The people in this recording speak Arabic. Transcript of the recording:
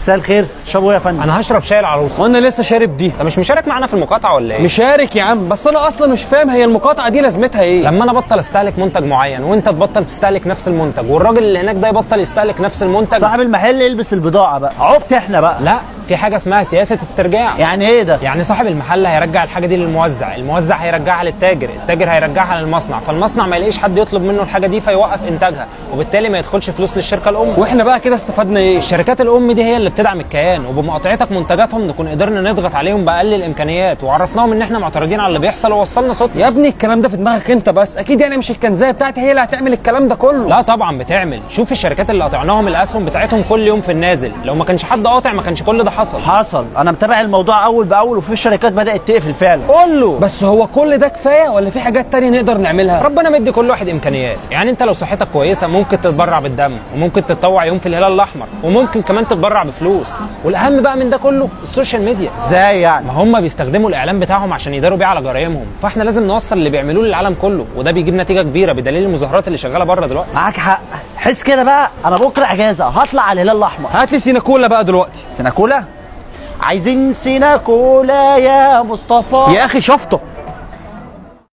مساء الخير، تشربوا ايه يا فندم؟ انا هشرب شاي العروسه. وانا لسه شارب دي. انت مش مشارك معانا في المقاطعه ولا ايه؟ مشارك يا عم، بس انا اصلا مش فاهم هي المقاطعه دي لازمتها ايه. لما انا بطل استهلك منتج معين وانت تبطل تستهلك نفس المنتج والراجل اللي هناك ده يبطل يستهلك نفس المنتج، صاحب المحل يلبس البضاعه بقى، عبت احنا بقى. لا، في حاجه اسمها سياسه استرجاع. يعني ايه ده؟ يعني صاحب المحل هيرجع الحاجه دي للموزع، الموزع هيرجعها للتاجر، التاجر هيرجعها للمصنع، فالمصنع ما يلاقيش حد يطلب منه الحاجه دي فيوقف انتاجها، وبالتالي ما يدخلش فلوس للشركه الام. واحنا بقى كده استفدنا ايه؟ الشركات الام دي هي اللي بتدعم الكيان، وبمقاطعتك منتجاتهم نكون قدرنا نضغط عليهم باقل الامكانيات وعرفناهم ان احنا معترضين على اللي بيحصل ووصلنا صوتنا. يا ابني الكلام ده في دماغك انت بس، اكيد يعني مش الكنزايه بتاعتي هي اللي هتعمل الكلام ده كله. لا طبعا بتعمل. شوف الشركات اللي قاطعناهم الاسهم بتاعتهم كل يوم في النازل، لو ما كانش حد قاطع ما كانش كل ده حصل. انا متابع الموضوع اول باول، وفي شركات بدات تقفل فعلا. قول له. بس هو كل ده كفايه ولا في حاجات تانية نقدر نعملها؟ ربنا مدي كل واحد امكانيات، يعني انت لو صحتك كويسه ممكن تتبرع بالدم، وممكن تتطوع يوم في الهلال الاحمر، وممكن كمان تتبرع بفلوس. والاهم بقى من ده كله السوشيال ميديا. ازاي يعني؟ ما هم بيستخدموا الاعلام بتاعهم عشان يداروا بيه على جرايمهم، فاحنا لازم نوصل اللي بيعملوه للعالم كله، وده بيجيب نتيجه كبيره بدليل المظاهرات اللي شغاله بره دلوقتي. معاك حق. حس كده بقى، انا بكره اجازه هطلع على الهلال الاحمر. هات لي سيناكولا بقى دلوقتي. سيناكولا؟ عايزين سيناكولا يا مصطفى. يا اخي شفطه.